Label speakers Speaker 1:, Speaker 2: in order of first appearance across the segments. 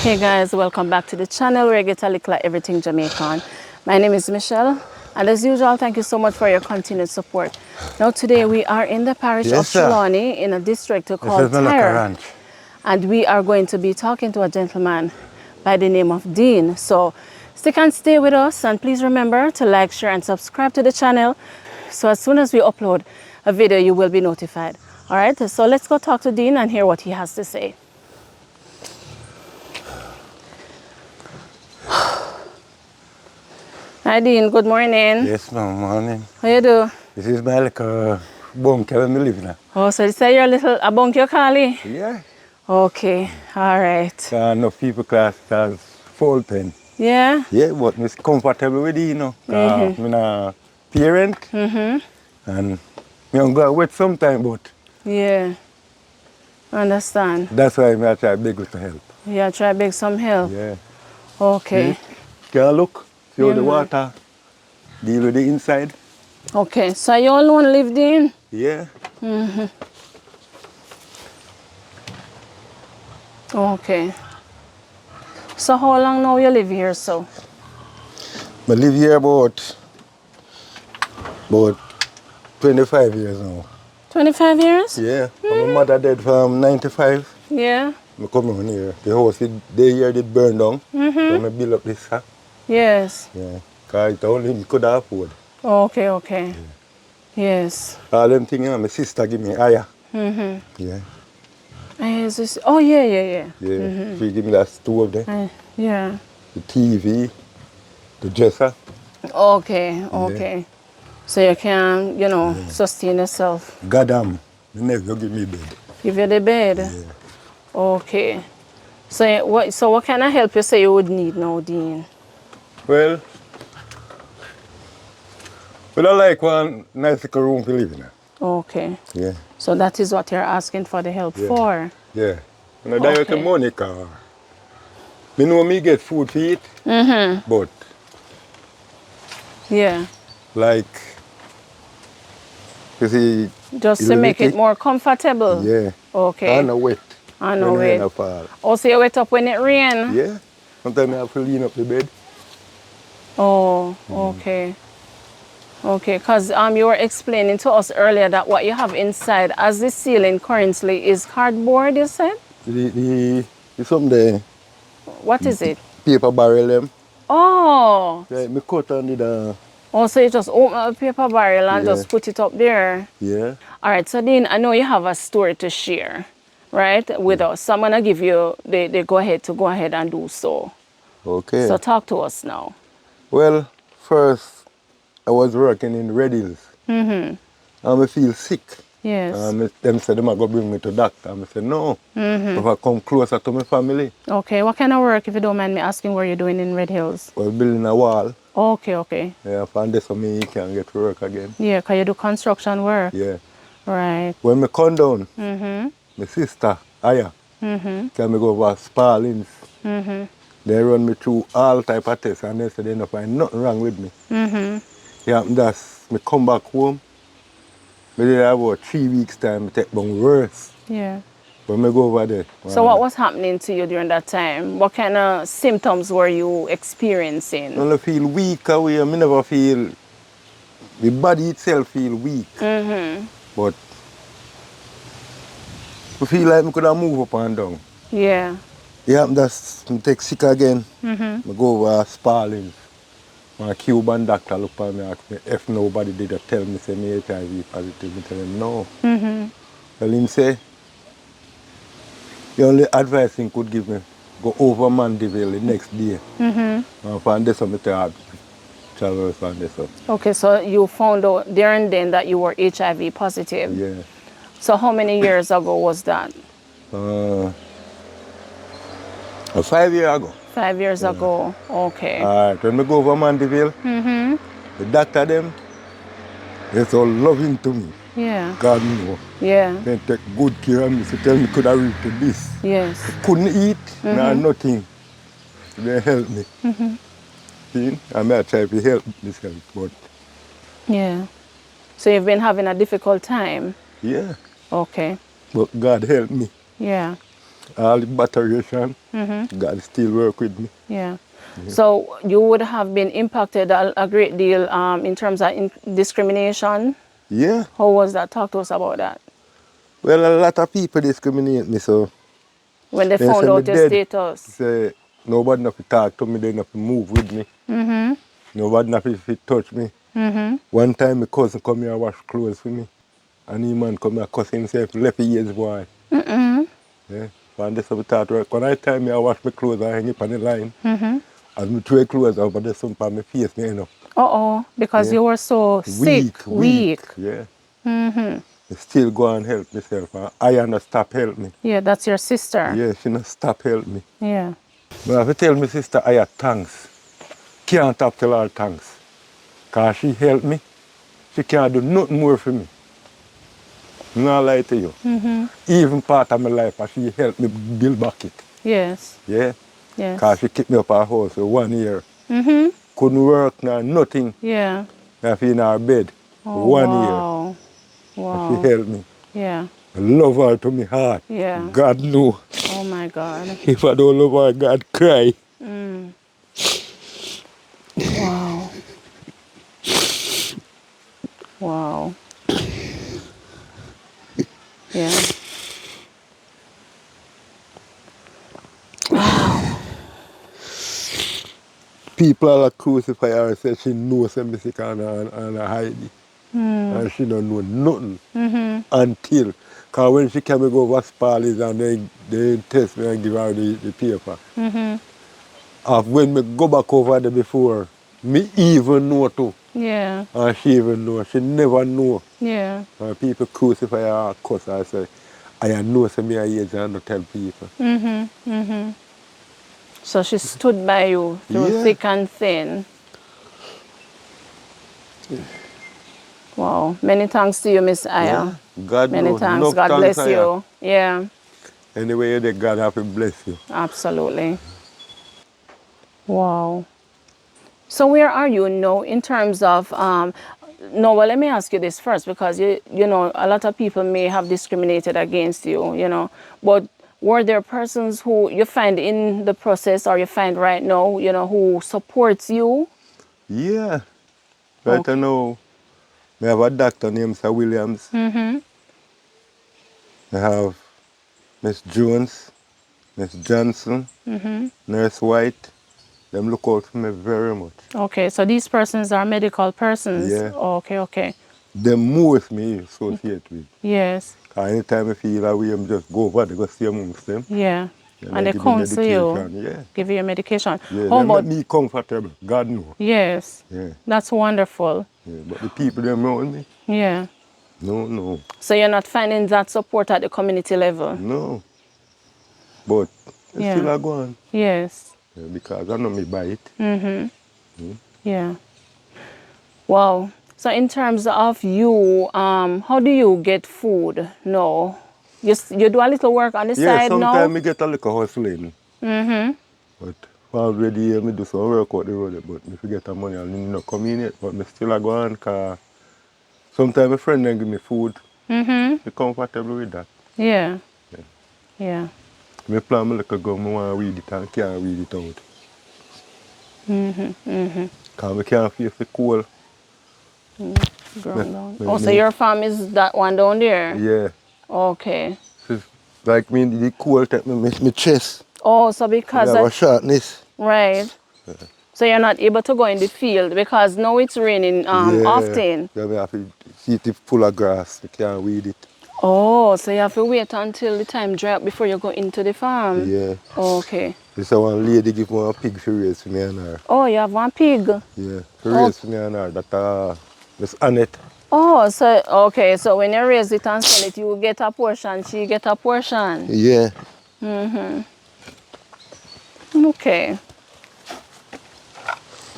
Speaker 1: Hey guys, welcome back to the channel where you get a little like everything Jamaican. My name is Michelle, and as usual, thank you so much for your continued support. Now today we are in the parish of Trelawney in a district called Tyre, and we are going to be talking to a gentleman by the name of Dean. So stick and stay with us, and please remember to like, share and subscribe to the channel, so as soon as we upload a video you will be notified. All right, so let's go talk to Dean and hear what he has to say. Hi Dean, good morning.
Speaker 2: Yes, ma'am, morning.
Speaker 1: How you do?
Speaker 2: This is my like bunker where I live now.
Speaker 1: Oh, so this is your little a bunk you call it?
Speaker 2: Yeah.
Speaker 1: Okay, all right.
Speaker 2: Enough people class as full pen.
Speaker 1: Yeah?
Speaker 2: Yeah, but I'm comfortable with it, you know. I'm a parent. And I'm going wait sometime, but
Speaker 1: Yeah. Understand.
Speaker 2: that's why I try beg with the help.
Speaker 1: Yeah, try beg some help.
Speaker 2: Yeah.
Speaker 1: Okay.
Speaker 2: Can I look? See how
Speaker 1: Yeah,
Speaker 2: the
Speaker 1: man.
Speaker 2: water deal with the inside?
Speaker 1: Okay, so you alone lived in?
Speaker 2: Yeah.
Speaker 1: Okay. So how long now you live here, so?
Speaker 2: I live here about 25 years now.
Speaker 1: 25 years?
Speaker 2: Yeah. My mother died from 95.
Speaker 1: Yeah.
Speaker 2: I come on here. The house, the year did burn down. So I build up this house.
Speaker 1: Yes.
Speaker 2: Yeah. Because it only me could afford.
Speaker 1: Okay, okay. Yes.
Speaker 2: All them things, you know, my sister give me higher. Yeah.
Speaker 1: Oh, yeah, yeah.
Speaker 2: Yeah. She give me that stove there.
Speaker 1: Yeah.
Speaker 2: The TV, the dresser.
Speaker 1: Okay, okay. So you can, you know, sustain yourself.
Speaker 2: Goddamn. The next you give me bed.
Speaker 1: Give you the bed?
Speaker 2: Yeah.
Speaker 1: Okay. So what kind of help you say you would need now, Dean?
Speaker 2: Well, I like one nice little room to live in.
Speaker 1: Okay.
Speaker 2: Yeah.
Speaker 1: So that is what you're asking for the help for?
Speaker 2: Yeah. And I direct the money car. Me know me get food to eat. But
Speaker 1: Yeah.
Speaker 2: like, you see,
Speaker 1: Just to make it more comfortable?
Speaker 2: yeah.
Speaker 1: Okay.
Speaker 2: I know wet.
Speaker 1: I know
Speaker 2: When
Speaker 1: wet.
Speaker 2: rain fall.
Speaker 1: Oh, so you wet up when it rains?
Speaker 2: Yeah. Sometimes I have to lean up the bed.
Speaker 1: Oh, okay. Okay, because you were explaining to us earlier that what you have inside as the ceiling currently is cardboard, you said?
Speaker 2: The something there,
Speaker 1: What is it?
Speaker 2: paper barrel them.
Speaker 1: Oh,
Speaker 2: Yeah, me cut on the
Speaker 1: oh, so you just open a paper barrel and just put it up there.
Speaker 2: yeah.
Speaker 1: All right, so Dean, I know you have a story to share, right, with us. So I'm going to give you the go-ahead to go ahead and do so.
Speaker 2: Okay.
Speaker 1: So talk to us now.
Speaker 2: Well, first I was working in Red Hills. And I feel sick.
Speaker 1: Yes.
Speaker 2: Them said them are going to bring me to doctor. I said no. If I come closer to my family.
Speaker 1: Okay, what kind of work, if you don't mind me asking, were you doing in Red Hills?
Speaker 2: Well, building a wall.
Speaker 1: Okay, okay.
Speaker 2: Yeah, find this for me can get to work again.
Speaker 1: Yeah, because you do construction work.
Speaker 2: Yeah.
Speaker 1: Right.
Speaker 2: When I come down, my sister, Aya, can me go over Sparlings. They run me through all type of tests and they said they don't find nothing wrong with me. Yeah, that's me come back home. Me did about 3 weeks time, I take one worse.
Speaker 1: Yeah.
Speaker 2: When I go over there.
Speaker 1: So what was happening to you during that time? What kind of symptoms were you experiencing?
Speaker 2: I feel weak away. I never feel, the body itself feel weak. But I feel like I could have moved up and down.
Speaker 1: Yeah.
Speaker 2: Yeah, that's, I take sick again. I go over Sparlings. My Cuban doctor look at me and ask me if nobody did tell me say me HIV positive. I tell him no. Well, him say, the only advice he could give me, go over Mandeville the next day. And find this something to travel from this up.
Speaker 1: Okay, so you found out there and then that you were HIV positive.
Speaker 2: Yeah.
Speaker 1: So how many years ago was that?
Speaker 2: 5 years ago.
Speaker 1: 5 years ago. Okay.
Speaker 2: Alright, when I go over Mandeville, the doctor them, they're so loving to me.
Speaker 1: Yeah.
Speaker 2: God knows.
Speaker 1: Yeah.
Speaker 2: They take good care of me. So tell me could I reach to this.
Speaker 1: Yes.
Speaker 2: Couldn't eat, nothing. They help me. See? I may try to help myself, but
Speaker 1: Yeah. So you've been having a difficult time?
Speaker 2: yeah.
Speaker 1: Okay.
Speaker 2: But God help me.
Speaker 1: Yeah.
Speaker 2: all the batteration, God still work with me.
Speaker 1: Yeah. So you would have been impacted a great deal in terms of discrimination.
Speaker 2: Yeah.
Speaker 1: How was that? Talk to us about that.
Speaker 2: Well, a lot of people discriminate me, so
Speaker 1: When they
Speaker 2: they
Speaker 1: found
Speaker 2: say me
Speaker 1: out your
Speaker 2: dead.
Speaker 1: status.
Speaker 2: Say nobody not to talk to me, they not to move with me. Nobody not to touch me. One time my cousin come here and wash clothes for me. And he man come here cuss himself, left years boy. Yeah. And this is thought right. When I time me I wash my clothes, I hang it on the line. As me throw clothes over there, some on my face, me end up.
Speaker 1: Because
Speaker 2: Yeah.
Speaker 1: you were so sick, weak.
Speaker 2: Yeah. I still go and help myself. And I not stop help me.
Speaker 1: Yeah, that's your sister.
Speaker 2: Yeah, she not stop help me.
Speaker 1: Yeah.
Speaker 2: But I have to tell my sister I have thanks. Can't stop tell her thanks. Because she helped me. She can't do nothing more for me. No lie to you. Even part of my life, she helped me build back it.
Speaker 1: Yes.
Speaker 2: Yeah?
Speaker 1: Yes.
Speaker 2: Because she kept me up her house for 1 year. Couldn't work, nothing.
Speaker 1: Yeah.
Speaker 2: I feel in her bed for
Speaker 1: Oh,
Speaker 2: 1 year.
Speaker 1: wow.
Speaker 2: And she
Speaker 1: Wow.
Speaker 2: helped me.
Speaker 1: Yeah.
Speaker 2: I love her to my heart.
Speaker 1: Yeah.
Speaker 2: God know.
Speaker 1: Oh, my God.
Speaker 2: If I don't love her, God cry.
Speaker 1: Wow. Wow. Yeah.
Speaker 2: People are crucify her and say she knows something sick and hide it. And she don't know nothing until. Because when she came go over Spallies and they test me and give her the paper. When me go back over there before, me even know too.
Speaker 1: Yeah.
Speaker 2: And she even know. She never know.
Speaker 1: Yeah.
Speaker 2: And people crucify her and cuss her and say, I know some me age and not tell people.
Speaker 1: So she stood by you through
Speaker 2: Yeah.
Speaker 1: thick and thin. Wow. Many thanks to you, Miss Aya.
Speaker 2: Yeah. God
Speaker 1: Many
Speaker 2: knows.
Speaker 1: thanks.
Speaker 2: Enough
Speaker 1: God
Speaker 2: thanks
Speaker 1: bless
Speaker 2: I have.
Speaker 1: you. Yeah.
Speaker 2: Anyway, you're there, God have to bless you.
Speaker 1: Absolutely. Wow. So where are you now in terms of no, well, let me ask you this first, because you know a lot of people may have discriminated against you, you know, but were there persons who you find in the process or you find right now, you know, who supports you?
Speaker 2: Yeah. Right
Speaker 1: Okay.
Speaker 2: now, we have a doctor named Sir Williams. I have Miss Jones, Miss Johnson, Nurse White. Them look out for me very much.
Speaker 1: Okay, so these persons are medical persons.
Speaker 2: Yeah.
Speaker 1: Okay, okay.
Speaker 2: Them most me associate with.
Speaker 1: Yes.
Speaker 2: Cause anytime I feel that way, I'm just go over there, go see amongst them.
Speaker 1: Yeah.
Speaker 2: And
Speaker 1: And
Speaker 2: they
Speaker 1: they
Speaker 2: give me
Speaker 1: counsel you,
Speaker 2: medication. Yeah.
Speaker 1: give you your medication.
Speaker 2: Yeah,
Speaker 1: How
Speaker 2: they make
Speaker 1: about,
Speaker 2: me comfortable. God knows.
Speaker 1: yes,
Speaker 2: Yeah.
Speaker 1: that's wonderful.
Speaker 2: Yeah. But the people them around me,
Speaker 1: Yeah.
Speaker 2: no.
Speaker 1: So you're not finding that support at the community level?
Speaker 2: No. But it's still
Speaker 1: Yeah.
Speaker 2: a go on.
Speaker 1: Yes.
Speaker 2: Yeah, because I know me buy it.
Speaker 1: Yeah. Wow. So in terms of you, how do you get food? No. You do a little work on the
Speaker 2: Yeah,
Speaker 1: side now?
Speaker 2: sometimes me get a little hustling. But already me do some work out the road, but if you get the money, I'll not come in yet. But me still a go on, because sometimes my friend then give me food. Be comfortable with that.
Speaker 1: Yeah.
Speaker 2: Yeah.
Speaker 1: Yeah.
Speaker 2: Me plan my little gun, I want to weed it and can't weed it out. Because I can't face the cold.
Speaker 1: Ground down.
Speaker 2: Me,
Speaker 1: Oh, so
Speaker 2: me,
Speaker 1: your farm is that one down there?
Speaker 2: yeah.
Speaker 1: Okay.
Speaker 2: It's like me, the cold take me chest.
Speaker 1: Oh, so
Speaker 2: Me
Speaker 1: because
Speaker 2: have a
Speaker 1: that,
Speaker 2: sharpness.
Speaker 1: right. So you're not able to go in the field because now it's raining
Speaker 2: Yeah.
Speaker 1: often.
Speaker 2: Yeah, me have to see it full of grass. I can't weed it.
Speaker 1: Oh, so you have to wait until the time dry up before you go into the farm.
Speaker 2: Yeah.
Speaker 1: Okay.
Speaker 2: This one lady give me a pig for raise for me and her.
Speaker 1: Oh, you have one pig.
Speaker 2: Yeah. For
Speaker 1: Oh,
Speaker 2: raise for me and her. That Miss Annette.
Speaker 1: oh, so okay. So when you raise it and sell it, you get a portion. She get a portion.
Speaker 2: Yeah.
Speaker 1: Okay.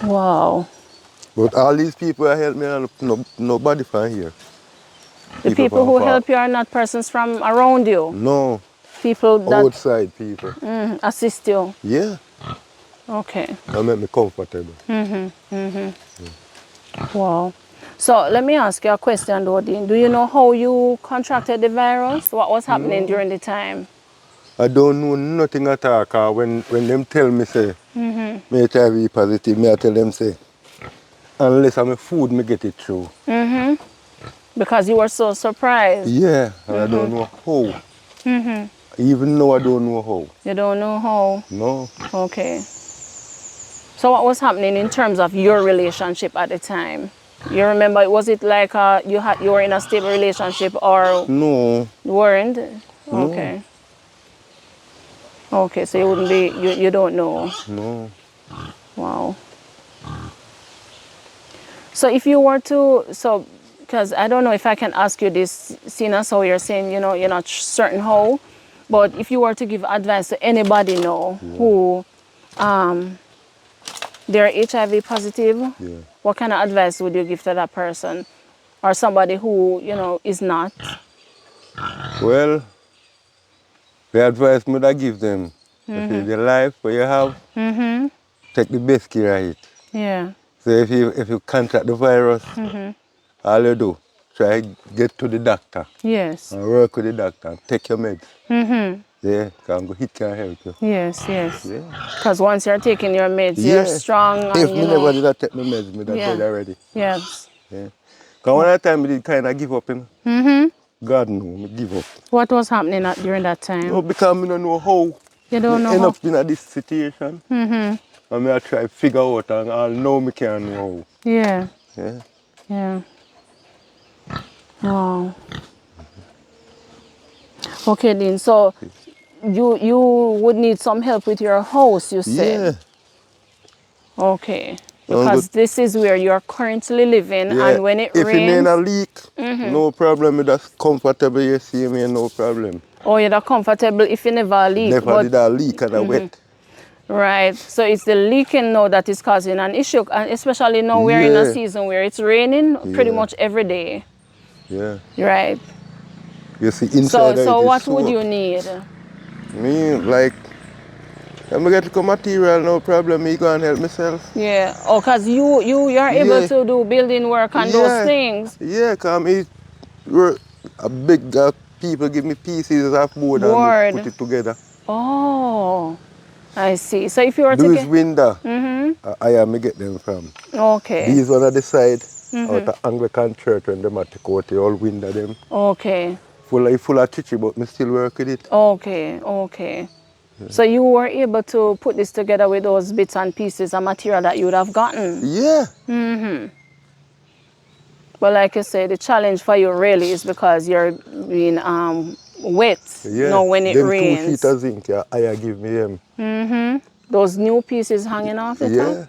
Speaker 1: Wow.
Speaker 2: But all these people that help me, and nobody from here.
Speaker 1: The
Speaker 2: People
Speaker 1: people
Speaker 2: from
Speaker 1: who
Speaker 2: far.
Speaker 1: help you are not persons from around you.
Speaker 2: No,
Speaker 1: People that
Speaker 2: outside people.
Speaker 1: assist you.
Speaker 2: Yeah,
Speaker 1: Okay.
Speaker 2: that make me comfortable.
Speaker 1: Wow. So let me ask you a question, Odin. Do you know how you contracted the virus? What was happening
Speaker 2: No,
Speaker 1: during the time?
Speaker 2: I don't know nothing at all, cause when them tell me say, me HIV positive, me I tell them say, unless I'm a food, me get it through.
Speaker 1: Because you were so surprised.
Speaker 2: Yeah, and I don't know how. Even now I don't know how.
Speaker 1: You don't know how.
Speaker 2: No.
Speaker 1: Okay. So what was happening in terms of your relationship at the time? You remember, was it like you were in a stable relationship or
Speaker 2: No.
Speaker 1: weren't?
Speaker 2: No.
Speaker 1: Okay. Okay, so you wouldn't be, you don't know.
Speaker 2: No.
Speaker 1: Wow. So if you were to, because I don't know if I can ask you this, seeing as how you're saying, you know, you're not certain how, but if you were to give advice to anybody now who they're HIV positive,
Speaker 2: Yeah.
Speaker 1: what kind of advice would you give to that person? Or somebody who, you know, is not?
Speaker 2: Well, the advice me I give them, I say the life where you have, take the best care of it.
Speaker 1: Yeah.
Speaker 2: So if you contract the virus, all you do, try get to the doctor
Speaker 1: Yes.
Speaker 2: and work with the doctor and take your meds. Yeah, because it can help you.
Speaker 1: Yes, yes.
Speaker 2: Yeah.
Speaker 1: Because once you're taking your meds, you're
Speaker 2: Yeah.
Speaker 1: strong
Speaker 2: If
Speaker 1: and, you
Speaker 2: me never
Speaker 1: know.
Speaker 2: did take my meds, me that dead already.
Speaker 1: Yes.
Speaker 2: Yeah. Because one of the time I did kind of give up, you know. God know, me give up.
Speaker 1: What was happening during that
Speaker 2: No,
Speaker 1: time?
Speaker 2: because I don't know how.
Speaker 1: You
Speaker 2: Me
Speaker 1: don't know
Speaker 2: end
Speaker 1: how?
Speaker 2: up in this situation. And I try to figure out and I know me can know
Speaker 1: Yeah.
Speaker 2: how. Yeah.
Speaker 1: Yeah. Wow. Okay, Dean. So you would need some help with your house, you
Speaker 2: Yeah.
Speaker 1: said. Okay.
Speaker 2: I'm good.
Speaker 1: Because this is where you're currently living,
Speaker 2: Yeah.
Speaker 1: and when it
Speaker 2: If you need a
Speaker 1: rains,
Speaker 2: leak, no problem. That's comfortable. You see me, no problem.
Speaker 1: oh, you're not comfortable if you never leak.
Speaker 2: Never
Speaker 1: But
Speaker 2: did a leak and I wet.
Speaker 1: right, so it's the leaking now that is causing an issue, and especially now we're in a
Speaker 2: Yeah.
Speaker 1: season where it's raining pretty
Speaker 2: Yeah.
Speaker 1: much every day.
Speaker 2: Yeah.
Speaker 1: Right.
Speaker 2: You see
Speaker 1: So
Speaker 2: inside of it is
Speaker 1: what would you
Speaker 2: soap.
Speaker 1: need?
Speaker 2: Me like I'm gonna get the material, no problem. Me go and help myself.
Speaker 1: Yeah. Oh, cause you're able
Speaker 2: Yeah.
Speaker 1: to do building work and those
Speaker 2: Yeah.
Speaker 1: things.
Speaker 2: Yeah, cause me work a big people give me pieces of board and me put
Speaker 1: Board.
Speaker 2: it together.
Speaker 1: Oh, I see. So if you were to
Speaker 2: Those
Speaker 1: get,
Speaker 2: window, I am me get them from.
Speaker 1: okay,
Speaker 2: These one at the side, out the Anglican church when them a take out the old window them.
Speaker 1: okay,
Speaker 2: Full of chichi, but me still work with it.
Speaker 1: okay, okay. So you were able to put this together with those bits and pieces of material that you would have gotten.
Speaker 2: Yeah.
Speaker 1: But like you say, the challenge for you really is because you're being wet, you
Speaker 2: Yeah.
Speaker 1: know, when it
Speaker 2: Them 2 sheet
Speaker 1: rains.
Speaker 2: of zinc, yeah, I give me them.
Speaker 1: Those new pieces hanging off the top.
Speaker 2: Yeah.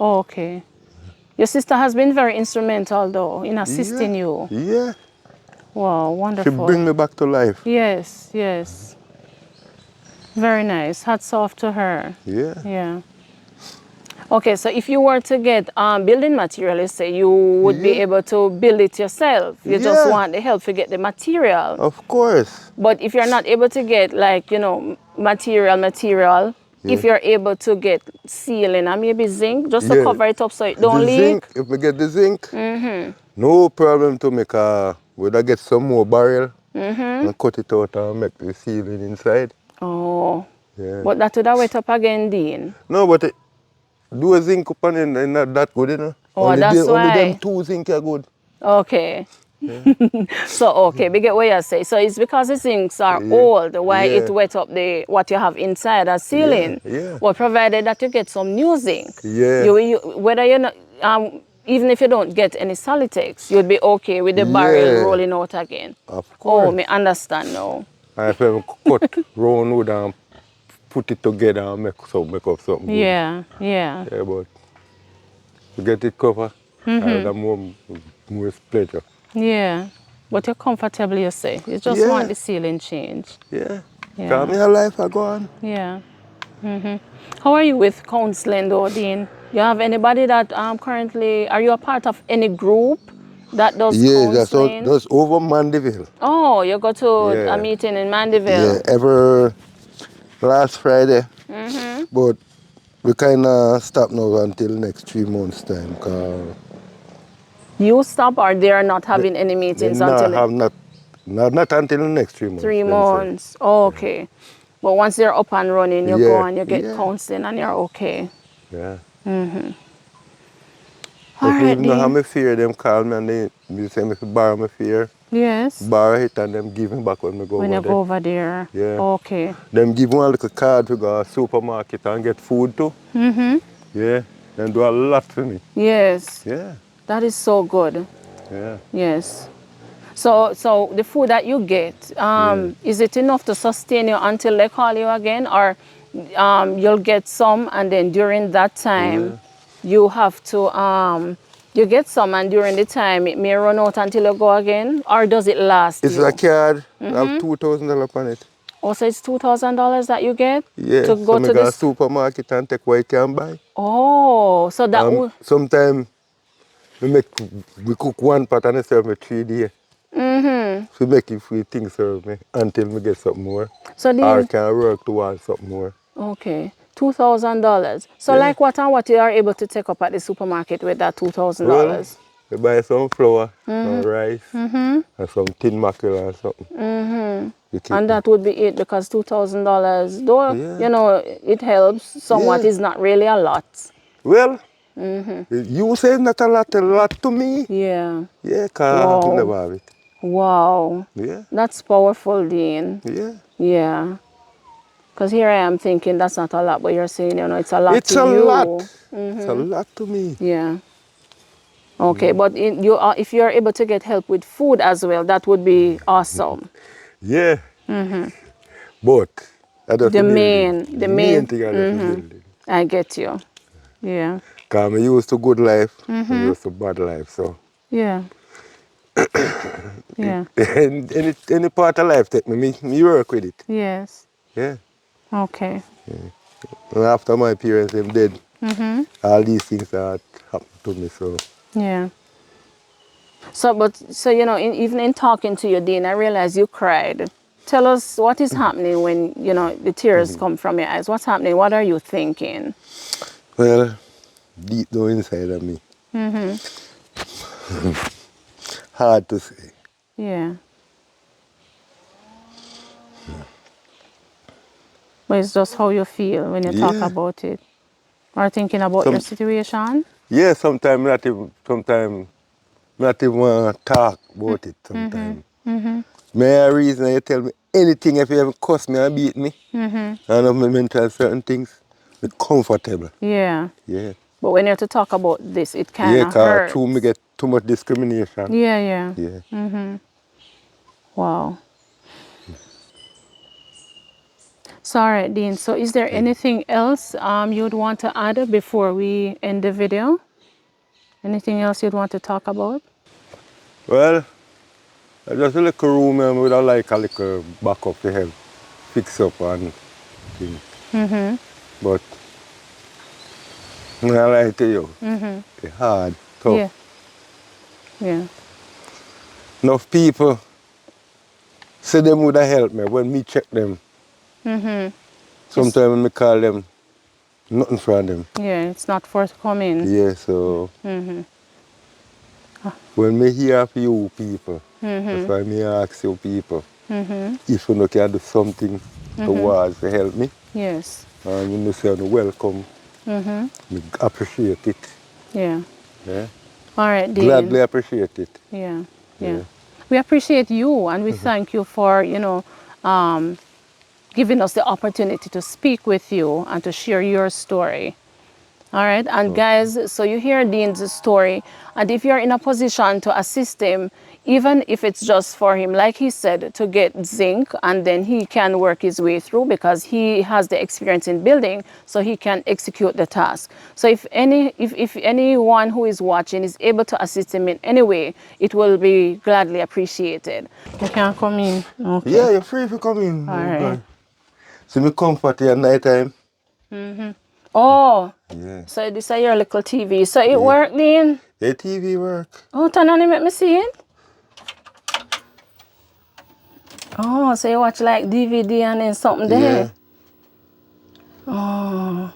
Speaker 1: Okay. Your sister has been very instrumental though in
Speaker 2: Yeah.
Speaker 1: assisting you.
Speaker 2: Yeah.
Speaker 1: Wow,
Speaker 2: She bring
Speaker 1: wonderful.
Speaker 2: me back to life.
Speaker 1: Yes, yes. Very nice. Hats off to her.
Speaker 2: Yeah.
Speaker 1: Yeah. Okay, so if you were to get building material, let's say, you would be
Speaker 2: Yeah.
Speaker 1: able to build it yourself. You just
Speaker 2: Yeah.
Speaker 1: want the help to get the material.
Speaker 2: Of course.
Speaker 1: But if you're not able to get, like, you know, material, if
Speaker 2: Yeah.
Speaker 1: you're able to get ceiling and maybe zinc just to
Speaker 2: Yeah.
Speaker 1: cover it up so it
Speaker 2: The
Speaker 1: don't leak.
Speaker 2: zinc, if we get the zinc, no problem to make would I get some more barrel and cut it out and make the ceiling inside.
Speaker 1: Oh,
Speaker 2: Yeah.
Speaker 1: but that would have wet up again, Dean.
Speaker 2: No, but do a zinc up on it, not that good, you know.
Speaker 1: Oh, that's
Speaker 2: Only them
Speaker 1: why.
Speaker 2: 2 zinc are good.
Speaker 1: Okay. So, okay, we get what you say. So it's because the sinks are
Speaker 2: Yeah.
Speaker 1: old, why it
Speaker 2: Yeah.
Speaker 1: wet up the what you have inside a
Speaker 2: Yeah.
Speaker 1: ceiling.
Speaker 2: Yeah.
Speaker 1: Well, provided that you get some new zinc.
Speaker 2: Yeah.
Speaker 1: Whether you're not, even if you don't get any Solitex, you'd be okay with the barrel
Speaker 2: Yeah.
Speaker 1: rolling out again.
Speaker 2: Of
Speaker 1: Oh,
Speaker 2: course.
Speaker 1: me understand now.
Speaker 2: I if I cut round wood and put it together and make up something good.
Speaker 1: Yeah, yeah,
Speaker 2: Yeah, but to get it covered, I have more pleasure.
Speaker 1: yeah. But you're comfortable, you say. You just want
Speaker 2: Yeah,
Speaker 1: the ceiling change.
Speaker 2: yeah. Cause
Speaker 1: Yeah,
Speaker 2: me a life I go on.
Speaker 1: yeah. How are you with counseling though, Dean? You have anybody that currently, are you a part of any group that does
Speaker 2: Yeah,
Speaker 1: counseling?
Speaker 2: that's over Mandeville.
Speaker 1: Oh, you go to a
Speaker 2: Yeah.
Speaker 1: meeting in
Speaker 2: Yeah,
Speaker 1: Mandeville.
Speaker 2: ever last Friday. But we kinda stop now until next 3 months time. Cause
Speaker 1: You stop or they are not having any
Speaker 2: they
Speaker 1: meetings
Speaker 2: not
Speaker 1: until
Speaker 2: have not until the next 3 months,
Speaker 1: three
Speaker 2: them say.
Speaker 1: months? Okay. But once they're up and running, you go
Speaker 2: Yeah,
Speaker 1: and you get
Speaker 2: yeah,
Speaker 1: counseling and you're okay.
Speaker 2: yeah.
Speaker 1: All
Speaker 2: If you
Speaker 1: right,
Speaker 2: even know how
Speaker 1: Dean.
Speaker 2: me fear, them call me and they say me to borrow my fear.
Speaker 1: Yes.
Speaker 2: Borrow it and them give me back when me go
Speaker 1: When
Speaker 2: over
Speaker 1: you
Speaker 2: there.
Speaker 1: go over there.
Speaker 2: Yeah.
Speaker 1: Okay.
Speaker 2: Them give one little card to go to supermarket and get food too. Yeah. Them do a lot for me.
Speaker 1: Yes.
Speaker 2: Yeah.
Speaker 1: That is so good.
Speaker 2: Yeah.
Speaker 1: Yes. So the food that you get,
Speaker 2: Yeah.
Speaker 1: is it enough to sustain you until they call you again, or you'll get some and then during that time
Speaker 2: Yeah.
Speaker 1: you have to you get some and during the time it may run out until you go again, or does it last
Speaker 2: It's a
Speaker 1: you?
Speaker 2: card. I have $2,000 on it.
Speaker 1: Also, it's $2,000 that you get
Speaker 2: Yeah.
Speaker 1: to
Speaker 2: So
Speaker 1: go
Speaker 2: me
Speaker 1: to
Speaker 2: go to
Speaker 1: this.
Speaker 2: supermarket and take what I can buy.
Speaker 1: Oh, so that would.
Speaker 2: Sometimes we cook one pot and they serve me 3 days. So make it free things serve me until me get something more.
Speaker 1: So
Speaker 2: Or
Speaker 1: the
Speaker 2: can work towards something more.
Speaker 1: okay, $2,000. So
Speaker 2: Yeah.
Speaker 1: like what and what you are able to take up at the supermarket with that
Speaker 2: Well,
Speaker 1: $2,000?
Speaker 2: we buy some flour, some rice, and some tin mackerel or something. You keep
Speaker 1: And
Speaker 2: me.
Speaker 1: that would be it, because $2,000, though,
Speaker 2: Yeah.
Speaker 1: you know, it helps somewhat,
Speaker 2: Yeah.
Speaker 1: is not really a lot.
Speaker 2: Well, you say not a lot to me.
Speaker 1: Yeah.
Speaker 2: Yeah, cause me
Speaker 1: Wow.
Speaker 2: never have it.
Speaker 1: Wow.
Speaker 2: Yeah.
Speaker 1: That's powerful, Dean.
Speaker 2: Yeah.
Speaker 1: Yeah. Because here I am thinking that's not a lot, but you're saying, you know, it's a lot
Speaker 2: It's
Speaker 1: to
Speaker 2: a lot.
Speaker 1: you.
Speaker 2: It's a lot to me.
Speaker 1: Yeah. Okay, but if you're able to get help with food as well, that would be awesome.
Speaker 2: Yeah. But I just
Speaker 1: The
Speaker 2: a building.
Speaker 1: main,
Speaker 2: The
Speaker 1: the
Speaker 2: main
Speaker 1: main,
Speaker 2: thing I just a building.
Speaker 1: I get you. Yeah.
Speaker 2: Cause I'm used to good life, I'm used to bad life. So
Speaker 1: Yeah. Yeah.
Speaker 2: any part of life take me work with it.
Speaker 1: Yes.
Speaker 2: Yeah.
Speaker 1: Okay.
Speaker 2: And after my parents them dead, all these things that happened to me. So
Speaker 1: Yeah. So you know, even in talking to you, Dean, I realized you cried. Tell us what is happening when, you know, the tears come from your eyes. What's happening? What are you thinking?
Speaker 2: well, deep down inside of me, hard to say.
Speaker 1: Yeah. But it's just how you feel when you talk
Speaker 2: Yeah.
Speaker 1: about it. Or thinking about your
Speaker 2: Some
Speaker 1: situation.
Speaker 2: yeah, sometimes not even want to talk about it sometimes. May I reason you tell me anything if you ever cuss me and beat me. And of my mental certain things, me comfortable.
Speaker 1: Yeah.
Speaker 2: Yeah.
Speaker 1: But when you have to talk about this, it kind
Speaker 2: Yeah,
Speaker 1: of
Speaker 2: cause true me
Speaker 1: hurts.
Speaker 2: get too much discrimination.
Speaker 1: Yeah, yeah.
Speaker 2: Yeah.
Speaker 1: Wow. So, all right, Dean. So, is there anything else you'd want to add before we end the video? Anything else you'd want to talk about?
Speaker 2: Well, I just a little room and would like a little backup to help fix up and things. But I lie to you, it's hard,
Speaker 1: Yeah,
Speaker 2: tough.
Speaker 1: yeah.
Speaker 2: Enough people say them would have helped me when me check them.
Speaker 1: It's,
Speaker 2: Sometimes when me call them, nothing from them.
Speaker 1: yeah, it's not forthcoming.
Speaker 2: Yeah, so when me hear from you people, that's why me ask you people, if you can do something towards to help me,
Speaker 1: Yes.
Speaker 2: and when you say welcome, me appreciate it.
Speaker 1: Yeah.
Speaker 2: Yeah.
Speaker 1: All right,
Speaker 2: Gladly
Speaker 1: Dean.
Speaker 2: appreciate it.
Speaker 1: Yeah, yeah.
Speaker 2: Yeah.
Speaker 1: We appreciate you and we thank you for, giving us the opportunity to speak with you and to share your story. All right, and guys, so you hear Dean's story, and if you're in a position to assist him, even if it's just for him, like he said, to get zinc, and then he can work his way through because he has the experience in building, so he can execute the task. So if anyone who is watching is able to assist him in any way, it will be gladly appreciated. You can come in. Okay.
Speaker 2: Yeah, you're free to come in.
Speaker 1: All
Speaker 2: Okay.
Speaker 1: right.
Speaker 2: So me comfort you at night time.
Speaker 1: Oh,
Speaker 2: Yeah.
Speaker 1: so this is your little TV. So it
Speaker 2: Yeah.
Speaker 1: worked, Dean?
Speaker 2: The TV work.
Speaker 1: Oh, turn on and make me see it. Oh, so you watch like DVD and then something
Speaker 2: Yeah.
Speaker 1: there. Oh,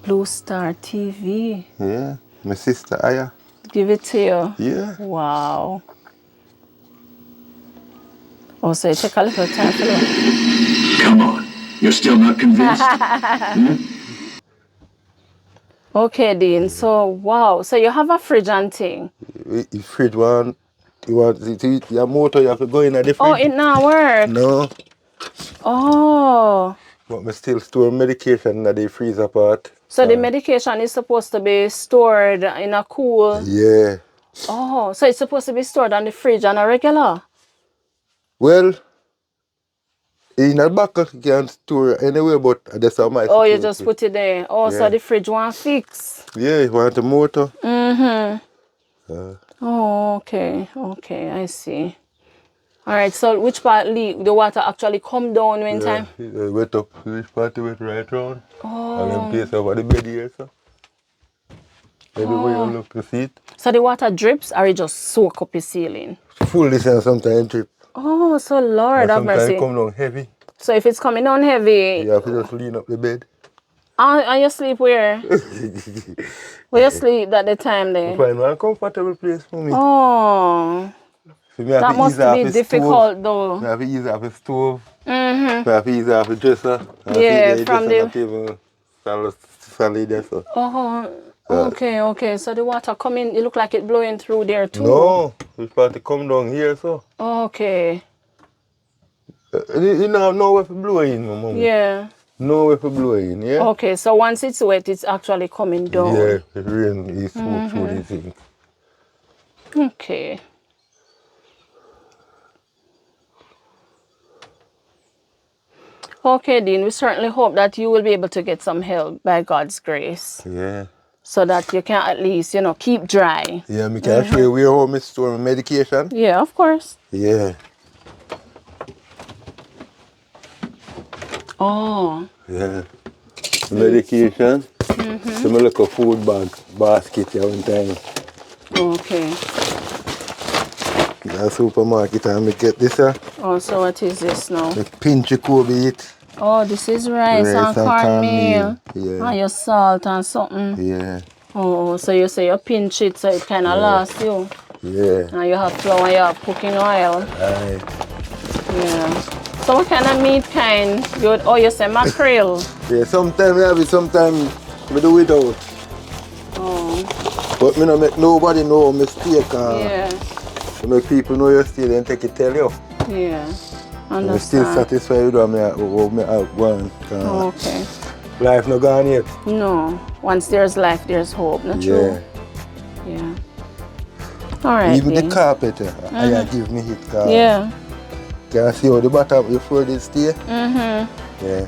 Speaker 1: Blue Star TV.
Speaker 2: Yeah. My sister Aya.
Speaker 1: Give it to you.
Speaker 2: Yeah.
Speaker 1: Wow. Oh, so it take a little time for them.
Speaker 3: Come on. You're still not convinced?
Speaker 1: Okay, Dean. So, wow. So you have a fridge and thing.
Speaker 2: If fridge one, you want to eat your motor, you have to go in at the
Speaker 1: Oh,
Speaker 2: fridge.
Speaker 1: it not work.
Speaker 2: No,
Speaker 1: Oh.
Speaker 2: but me still store medication in the freezer part.
Speaker 1: So the medication is supposed to be stored in a cool.
Speaker 2: Yeah.
Speaker 1: Oh, so it's supposed to be stored on the fridge on a regular.
Speaker 2: Well, in a back you can store anyway, but that's how my
Speaker 1: Oh, you
Speaker 2: security.
Speaker 1: just put it there. Oh, so
Speaker 2: Yeah.
Speaker 1: the fridge won't fix.
Speaker 2: Yeah, you want a motor?
Speaker 1: Oh, okay. Okay, I see. All right, so which part leak? The water actually come down when time?
Speaker 2: It wet up. Which part went right round?
Speaker 1: Oh.
Speaker 2: And then place over the bed here, so. Everywhere you look to see it.
Speaker 1: So the water drips or it just soak up the ceiling?
Speaker 2: Full this and sometimes drip.
Speaker 1: Oh, so Lord
Speaker 2: And
Speaker 1: have
Speaker 2: sometimes
Speaker 1: mercy.
Speaker 2: it come down heavy.
Speaker 1: So if it's coming down heavy,
Speaker 2: You have to just lean up the bed.
Speaker 1: and you sleep where? Where you sleep at the time there?
Speaker 2: Find one comfortable place for me.
Speaker 1: Oh,
Speaker 2: So me have
Speaker 1: that
Speaker 2: to
Speaker 1: must
Speaker 2: ease off
Speaker 1: be
Speaker 2: the
Speaker 1: difficult
Speaker 2: stove.
Speaker 1: though.
Speaker 2: Me have to ease off the stove. Me have to ease off the dresser.
Speaker 1: Yeah, from the...
Speaker 2: table. Solid there, so.
Speaker 1: Oh, okay, okay. So the water coming, it look like it blowing through there too.
Speaker 2: No, it's part to come down here, so.
Speaker 1: Okay.
Speaker 2: You know, nowhere to blow in, my mom.
Speaker 1: Yeah.
Speaker 2: Nowhere to blow in, yeah?
Speaker 1: Okay, so once it's wet, it's actually coming down.
Speaker 2: Yeah, the rain is through the thing.
Speaker 1: Okay. Okay, Dean, we certainly hope that you will be able to get some help by God's grace.
Speaker 2: Yeah.
Speaker 1: So that you can at least, you know, keep dry.
Speaker 2: Yeah, me can show you where home I store my medication.
Speaker 1: Yeah, of course.
Speaker 2: Yeah.
Speaker 1: Oh.
Speaker 2: Yeah. Medication. So me look a food basket here one time.
Speaker 1: Okay.
Speaker 2: The supermarket and me get this
Speaker 1: Oh, so what is this now?
Speaker 2: the pinch of Kobe eat.
Speaker 1: Oh, this is rice and cornmeal.
Speaker 2: Yeah.
Speaker 1: And your salt and something.
Speaker 2: Yeah.
Speaker 1: Oh, so you say you pinch it so it kind of lasts you.
Speaker 2: Yeah.
Speaker 1: And you have flour, you have cooking oil.
Speaker 2: Aye.
Speaker 1: Yeah. So what kind of meat kind? Oh, you say mackerel.
Speaker 2: Yeah, sometimes I have it, sometimes I do without.
Speaker 1: Oh.
Speaker 2: But me no make nobody know mistake.
Speaker 1: Yeah.
Speaker 2: To make people know your still and take it tell you.
Speaker 1: Yeah.
Speaker 2: I'm still
Speaker 1: Understand.
Speaker 2: satisfied with what me have gone.
Speaker 1: Okay.
Speaker 2: Life not gone yet.
Speaker 1: No. Once there's life, there's hope. Not true? Yeah. All right.
Speaker 2: Even
Speaker 1: Dean.
Speaker 2: the carpet, I give me it.
Speaker 1: Yeah.
Speaker 2: Can see how the bottom of your floor did stay? Yeah.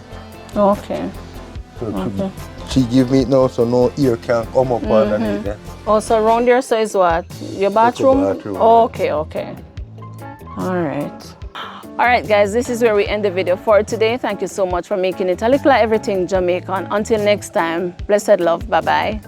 Speaker 1: Okay.
Speaker 2: So
Speaker 1: Okay.
Speaker 2: she give me it now so no ear can come up underneath. Yeah.
Speaker 1: Also, around there, so is what? Your bathroom?
Speaker 2: bathroom,
Speaker 1: Okay, okay. All right. All right, guys, this is where we end the video for today. Thank you so much for making it a Likkle Everything Jamaican. Until next time, blessed love. Bye-bye.